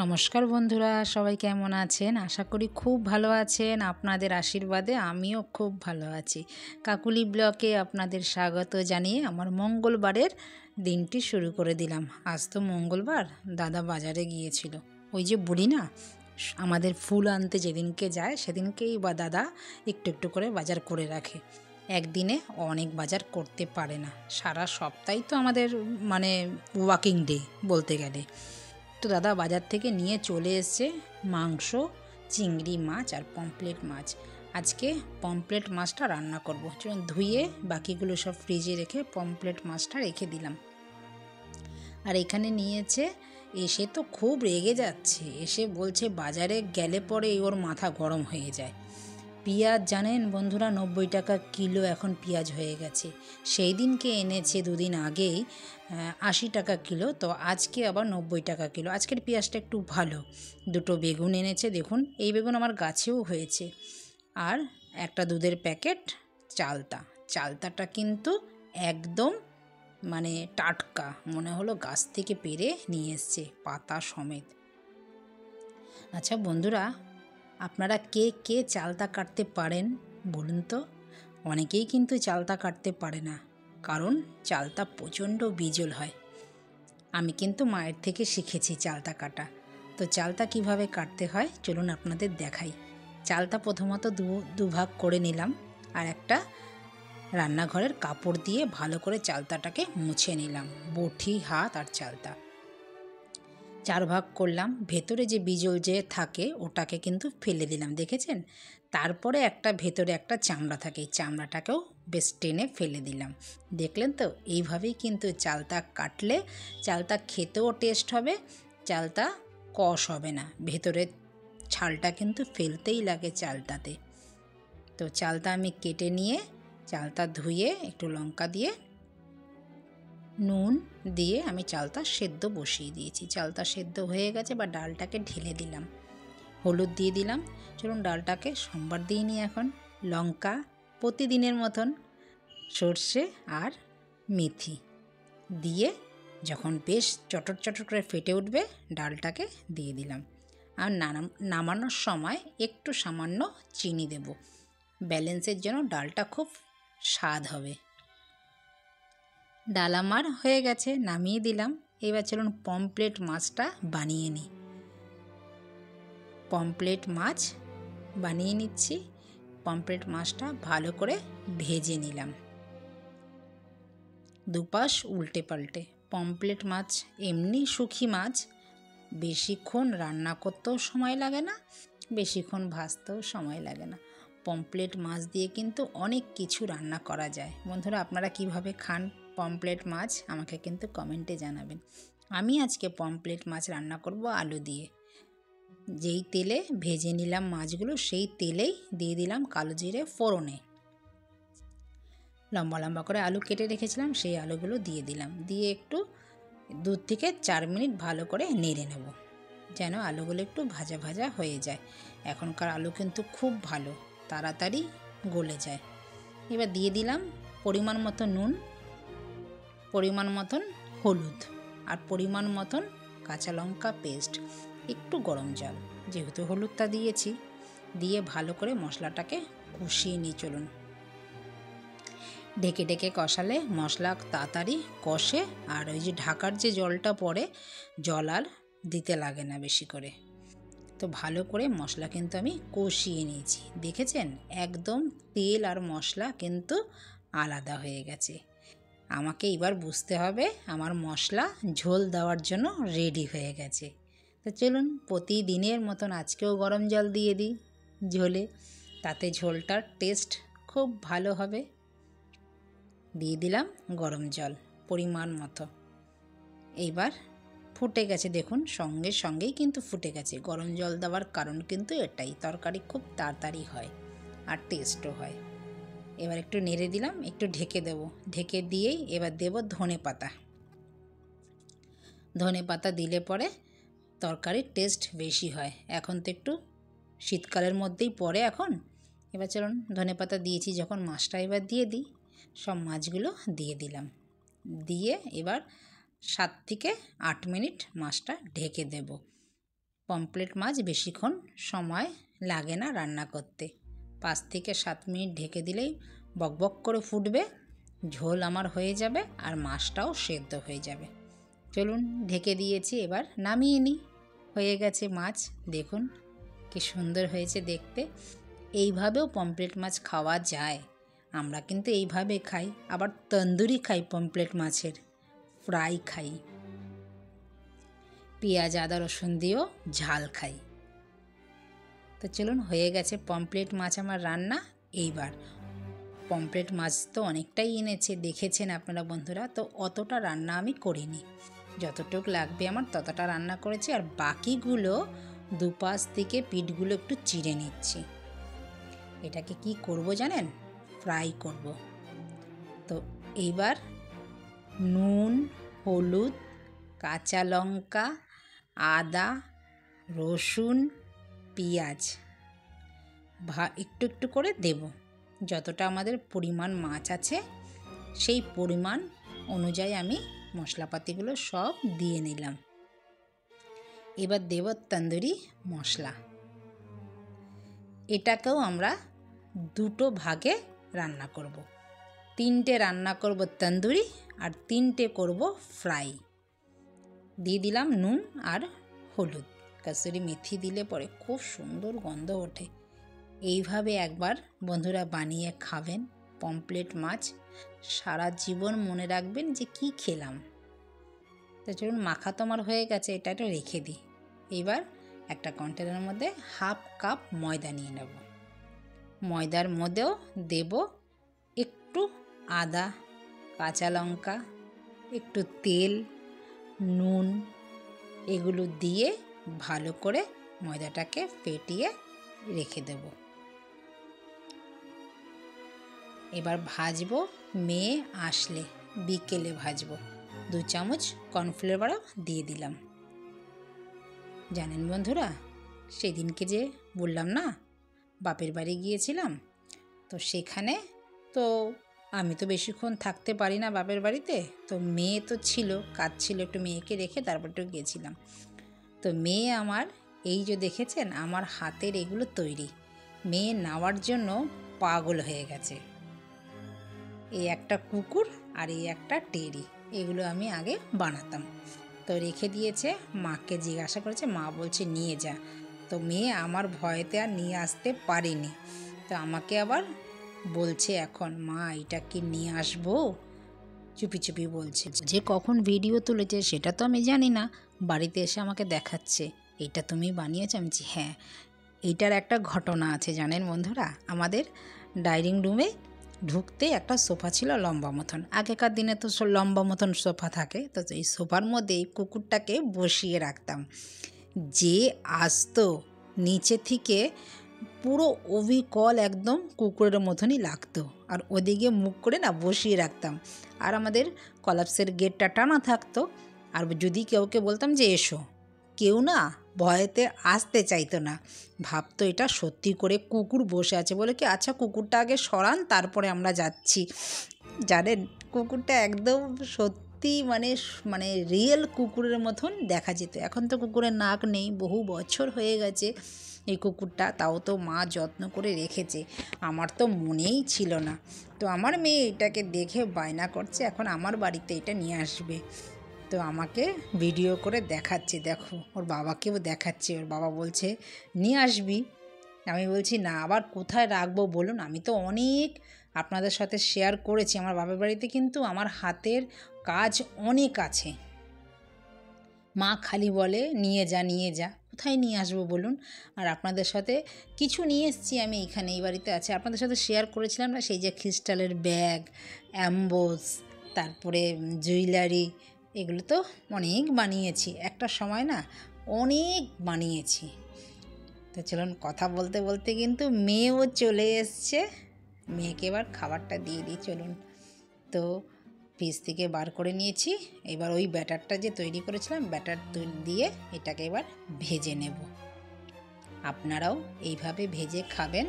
নমস্কার বন্ধুরা, সবাই কেমন আছেন? আশা করি খুব ভালো আছেন। আপনাদের আশীর্বাদে আমিও খুব ভালো আছি। কাকুলি ব্লকে আপনাদের স্বাগত জানিয়ে আমার মঙ্গলবারের দিনটি শুরু করে দিলাম। আজ তো মঙ্গলবার, দাদা বাজারে গিয়েছিল। ওই যে বলি না, আমাদের ফুল আনতে যেদিনকে যায় সেদিনকেই বা দাদা একটু একটু করে বাজার করে রাখে। একদিনে অনেক বাজার করতে পারে না, সারা সপ্তাহই তো আমাদের ওয়ার্কিং ডে বলতে গেলে। তো দাদা বাজার থেকে নিয়ে চলে এসছে মাংস, চিংড়ি মাছ আর পমফ্রেট মাছ। আজকে পমফ্রেট মাছটা রান্না করব। চলুন ধুয়ে বাকিগুলো সব ফ্রিজে রেখে পমফ্রেট মাছটা রেখে দিলাম। আর এখানে নিয়েছে, এসে তো খুব রেগে যাচ্ছে, এসে বলছে বাজারে গেলে পরে ওর মাথা গরম হয়ে যায়। পেঁয়াজ জানেন বন্ধুরা 90 টাকা কিলো এখন পেঁয়াজ হয়ে গেছে। সেই দিনকে এনেছে দুদিন আগেই 80 টাকা কিলো, তো আজকে আবার 90 টাকা কিলো। আজকের পেঁয়াজটা একটু ভালো। দুটো বেগুন এনেছে, দেখুন এই বেগুন আমার গাছেও হয়েছে। আর একটা দুধের প্যাকেট চালতাটা কিন্তু একদম টাটকা, মনে হলো গাছ থেকে পেড়ে নিয়ে এসছে, পাতা সমেত। আচ্ছা বন্ধুরা, আপনারা কে কে চালতা কাটতে পারেন বলুন তো? অনেকেই কিন্তু চালতা কাটতে পারে না, কারণ চালতা প্রচণ্ড বিজল হয়। আমি কিন্তু মায়ের থেকে শিখেছি চালতা কাটা। তো চালতা কিভাবে কাটতে হয় চলুন আপনাদের দেখাই। চালতা প্রথমত দুভাগ করে নিলাম, আর একটা রান্নাঘরের কাপড় দিয়ে ভালো করে চালতাটাকে মুছে নিলাম, বটি, হাত আর চালতা। 4 ভাগ করলাম, ভেতরে যে বিজল যে থাকে ওটাকে কিন্তু ফেলে দিলাম, দেখেছেন? তারপরে ভেতরে একটা চামড়া থাকে, এই চামড়াটাকেও বেশ টেনে ফেলে দিলাম। দেখলেন তো? এইভাবেই কিন্তু চালতা কাটলে চালতা খেতেও টেস্ট হবে, চালতা কষ হবে না। ভেতরের ছালটা কিন্তু ফেলতেই লাগে চালতাতে। তো চালতা আমি কেটে নিয়ে চালতা ধুয়ে একটু লঙ্কা দিয়ে নুন দিয়ে আমি চালতা সেদ্ধ বসিয়ে দিয়েছি। চালতা সেদ্ধ হয়ে গেছে, বা ডালটাকে ঢেলে দিলাম, হলুদ দিয়ে দিলাম। চলুন ডালটাকে সম্বার দিয়ে নিই এখন। লঙ্কা, প্রতিদিনের মতন সর্ষে আর মেথি দিয়ে যখন বেশ চটর চটর করে ফেটে উঠবে, ডালটাকে দিয়ে দিলাম। আর নামানোর সময় একটু সামান্য চিনি দেব, ব্যালেন্সের জন্য। ডালটা খুব স্বাদ হবে। ডাল আমার হয়ে গেছে, নামিয়ে দিলাম। এবার চলুন পমফ্রেট মাছটা বানিয়ে নিই। পমফ্রেট মাছ বানিয়ে নিচ্ছি। পমফ্রেট মাছটা ভালো করে ভেজে নিলাম, দুপাশ উল্টে পাল্টে। পমফ্রেট মাছ এমনি শুখি মাছ, বেশিক্ষণ রান্না করতেও সময় লাগে না, বেশিক্ষণ ভাজতেও সময় লাগে না। পমফ্রেট মাছ দিয়ে কিন্তু অনেক কিছু রান্না করা যায়। বন্ধুরা, আপনারা কিভাবে খান পমফ্রেট মাছ আমাকে কিন্তু কমেন্টে জানাবেন। আমি আজকে পমফ্রেট মাছ রান্না করব আলু দিয়ে। যেই তেলে ভেজে নিলাম মাছগুলো, সেই তেলেই দিয়ে দিলাম কালো জিরে ফোড়নে। লম্বা লম্বা করে আলু কেটে রেখেছিলাম, সেই আলুগুলো দিয়ে দিলাম। দিয়ে একটু 2 থেকে 4 মিনিট ভালো করে নেড়ে নেব, যেন আলুগুলো একটু ভাজা ভাজা হয়ে যায়। এখনকার আলু কিন্তু খুব ভালো, তাড়াতাড়ি গলে যায়। এবার দিয়ে দিলাম পরিমাণ মতো নুন, পরিমাণ মতন হলুদ, আর পরিমাণ মতন কাঁচা লঙ্কা পেস্ট, একটু গরম জল, যেহেতু হলুদটা দিয়েছি। দিয়ে ভালো করে মশলাটাকে কষিয়ে নিয়ে চলুন। ঢেকে ঢেকে কষালে মশলা তাড়াতাড়ি কষে, আর ওই যে ঢাকার যে জলটা পড়ে, জল আর দিতে লাগে না বেশি করে। তো ভালো করে মশলা কিন্তু আমি কষিয়ে নিয়েছি, দেখেছেন? একদম তেল আর মশলা কিন্তু আলাদা হয়ে গেছে। আমাকে এবার বুঝতে হবে আমার মশলা ঝোল দেওয়ার জন্য রেডি হয়ে গেছে। তো চলুন প্রতিদিনের মতন আজকেও গরম জল দিয়ে দিই ঝোলে, তাতে ঝোলটার টেস্ট খুব ভালো হবে। দিয়ে দিলাম গরম জল পরিমাণ মতো। এইবার ফুটে গেছে, দেখুন সঙ্গে সঙ্গেই কিন্তু ফুটে গেছে। গরম জল দেওয়ার কারণ কিন্তু এটাই, তরকারি খুব তাড়াতাড়ি হয় আর টেস্টও হয়। এবার একটু নেড়ে দিলাম, একটু ঢেকে দেব। ঢেকে দিয়েই এবার দেব ধনে পাতা। ধনে পাতা দিলে পরে তরকারির টেস্ট বেশি হয়। এখন তো একটু শীতকালের মধ্যেই পড়ে এখন। এবার চলুন ধনে পাতা দিয়েছি যখন, মাছটা এবার দিয়ে দিই। সব মাছগুলো দিয়ে দিলাম, দিয়ে এবার 7 থেকে 8 মিনিট মাছটা ঢেকে দেব। পমফ্রেট মাছ বেশিক্ষণ সময় লাগে না রান্না করতে। 5 থেকে 7 মিনিট ঢেকে দিলেই বকবক করে ফুটবে, ঝোল আমার হয়ে যাবে আর মাছটাও সেদ্ধ হয়ে যাবে। চলুন ঢেকে দিয়েছি, এবার নামিয়ে নিই। হয়ে গেছে মাছ, দেখুন কি সুন্দর হয়েছে দেখতে। এইভাবেও পমফ্রেট মাছ খাওয়া যায়। আমরা কিন্তু এইভাবে খাই, আবার তন্দুরি খাই পমফ্রেট মাছের, ফ্রাই খাই, পেঁয়াজ আদা রসুন দিয়েও ঝাল খাই। তো চলুন, হয়ে গেছে পমফ্রেট মাছ আমার রান্না। এইবার পমফ্রেট মাছ তো অনেকটাই এনেছে, দেখেছেন আপনারা বন্ধুরা, তো অতটা রান্না আমি করিনি। যতটুক লাগবে আমার ততটা রান্না করেছি, আর বাকিগুলো দুপাশ থেকে পিঠগুলো একটু চিড়ে নিচ্ছি। এটাকে কি করব জানেন? ফ্রাই করব। তো এইবার নুন, হলুদ, কাঁচা লঙ্কা, আদা, রসুন, পেঁয়াজ একটু একটু করে দেব। যতটা আমাদের পরিমাণ মাছ আছে সেই পরিমাণ অনুযায়ী আমি মশলাপাতিগুলো সব দিয়ে নিলাম। এবার দেব তন্দুরি মশলা। এটাকেও আমরা দুটো ভাগে রান্না করব। 3টে রান্না করব তন্দুরি আর 3টে করব ফ্রাই। দিয়ে দিলাম নুন আর হলুদ, কাসুরি মেথি দিলে পরে খুব সুন্দর গন্ধ ওঠে। এইভাবে একবার বন্ধুরা বানিয়ে খাবেন পমফ্রেট মাছ, সারা জীবন মনে রাখবেন যে কি খেলাম। তো চলুন, মাখা তো আমার হয়ে গেছে, এটা একটু রেখে দিই। এবার একটা কন্টেনারের মধ্যে 1/2 কাপ ময়দা নিয়ে নেব। ময়দার মধ্যেও দেব একটু আদা, কাঁচা লঙ্কা, একটু তেল, নুন, এগুলো দিয়ে ভালো করে ময়দাটাকে ফেটিয়ে রেখে দেব। এবার ভাজবো, মেয়ে আসলে বিকেলে ভাজবো। 2 চামচ কর্নফ্লেভারও দিয়ে দিলাম। জানেন বন্ধুরা, সেদিনকে যে বললাম না বাপের বাড়ি গিয়েছিলাম, তো সেখানে তো আমি তো বেশিক্ষণ থাকতে পারি না বাপের বাড়িতে, তো মেয়ে তো ছিল, কাজ ছিল, একটু মেয়েকে রেখে তারপর একটু গিয়েছিলাম। তো মেয়ে আমার এই যে দেখেছেন আমার হাতের এগুলো তৈরি, মেয়ে নেওয়ার জন্য পাগল হয়ে গেছে। এই একটা কুকুর আর এই একটা টেরি, এগুলো আমি আগে বানাতাম। তো রেখে দিয়েছে, মাকে জিজ্ঞাসা করেছে, মা বলছে নিয়ে যা। তো মেয়ে আমার ভয়েতে আর নিয়ে আসতে পারিনি। তো আমাকে আবার বলছে এখন, মা এটা কি নিয়ে আসবো? চুপি চুপি বলছে। যে কখন ভিডিও তুলেছে সেটা তো আমি জানি না, বাড়িতে এসে আমাকে দেখাচ্ছে, এটা তুমি বানিয়েছো? আমি বলছি হ্যাঁ। এইটার একটা ঘটনা আছে জানেন বন্ধুরা, আমাদের ডাইনিং রুমে ঢুকতে একটা সোফা ছিল লম্বা মতন, আগেকার দিনে তো লম্বা মতন সোফা থাকে, তো এই সোফার মধ্যে এই কুকুরটাকে বসিয়ে রাখতাম। যে আসতো নিচে থেকে পুরো অবিকল একদম কুকুরের মতনই লাগতো, আর ওদিকে মুখ করে না বসিয়ে রাখতাম। আর আমাদের কলাপসের গেটটা টানা থাকতো, আর যদি কেউকে বলতাম যে এসো, কেউ না ভয়েতে আসতে চাইতো না, ভাবতো এটা সত্যি করে কুকুর বসে আছে বলে কি, আচ্ছা কুকুরটা আগে সরান তারপরে আমরা যাচ্ছি। জানেন, কুকুরটা একদম সত্যি মানে রিয়েল কুকুরের মতন দেখা যেত। এখন তো কুকুরের নাক নেই, বহু বছর হয়ে গেছে এই কুকুরটা, তাও তো মা যত্ন করে রেখেছে, আমার তো মনেই ছিল না। তো আমার মেয়ে এটাকে দেখে বায়না করছে এখন আমার বাড়িতে এটা নিয়ে আসবে। তো আমাকে ভিডিও করে দেখাচ্ছে, দেখো, ওর বাবাকেও দেখাচ্ছে, ওর বাবা বলছে নিয়ে আসবি। আমি বলছি না, আবার কোথায় রাখবো বলুন, আমি তো অনেক আপনাদের সাথে শেয়ার করেছি, আমার বাবার বাড়িতে কিন্তু আমার হাতের কাজ অনেক আছে। মা খালি বলে নিয়ে যা নিয়ে যা, কোথায় নিয়ে আসবো বলুন। আর আপনাদের সাথে কিছু নিয়ে এসেছি আমি, এইখানে এই বাড়িতে আছে, আপনাদের সাথে শেয়ার করেছিলাম না, সেই যে ক্রিস্টালের ব্যাগ, অ্যাম্বোস, তারপরে জুয়েলারি, এগুলো তো অনেক বানিয়েছি একটা সময় না, অনেক বানিয়েছি। তো চলুন, কথা বলতে বলতে কিন্তু মেয়েও চলে এসছে, মেয়েকে এবার খাবারটা দিয়ে দিই চলুন। তো ফ্রিজ থেকে বার করে নিয়েছি, এবার ওই ব্যাটারটা যে তৈরি করেছিলাম ব্যাটার দিয়ে এটাকে এবার ভেজে নেব। আপনারাও এইভাবে ভেজে খাবেন,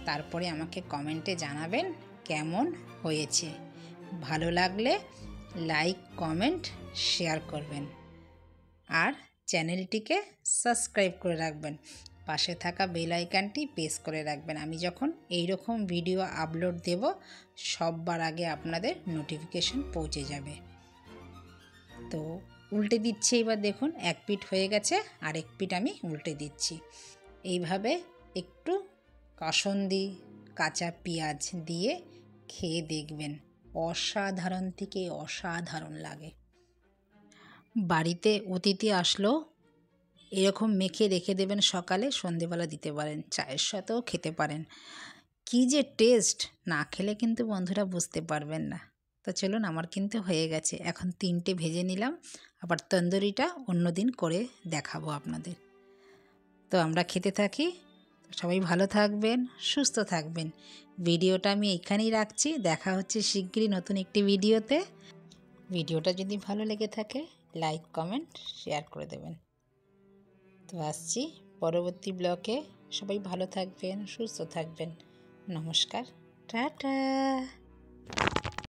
তারপরে আমাকে কমেন্টে জানাবেন কেমন হয়েছে। ভালো লাগলে লাইক, কমেন্ট, শেয়ার করবেন, আর চ্যানেলটিকে সাবস্ক্রাইব করে রাখবেন, পাশে থাকা বেল আইকনটি প্রেস করে রাখবেন। আমি যখন এই রকম ভিডিও আপলোড দেব সবার আগে আপনাদের নোটিফিকেশন পৌঁছে যাবে। তো উল্টে দিচ্ছি, এবার দেখুন এক পিঠ হয়ে গেছে, আরেক পিঠ আমি উল্টে দিচ্ছি। এইভাবে একটু কাসুন্দি কাঁচা পেঁয়াজ দিয়ে খেয়ে দেখবেন, অসাধারণ থেকে অসাধারণ লাগে। বাড়িতে অতিথি আসলেও এরকম মেখে রেখে দেবেন, সকালে সন্ধেবেলা দিতে পারেন, চায়ের সাথেও খেতে পারেন। কি যে টেস্ট, না খেলে কিন্তু বন্ধুরা বুঝতে পারবেন না। তো চলুন, আমার কিন্তু হয়ে গেছে, এখন 3টে ভেজে নিলাম, আবার তন্দুরিটা অন্য দিন করে দেখাবো আপনাদের। তো আমরা খেতে থাকি, সবাই ভালো থাকবেন, সুস্থ থাকবেন। ভিডিওটা আমি এখানেই রাখছি, দেখা হচ্ছে শিগগিরই নতুন একটি ভিডিওতে। ভিডিওটা যদি ভালো লেগে থাকে লাইক কমেন্ট শেয়ার করে দেবেন। তো আসছি পরবর্তী ব্লগে, সবাই ভালো থাকবেন, সুস্থ থাকবেন। নমস্কার, টাটা।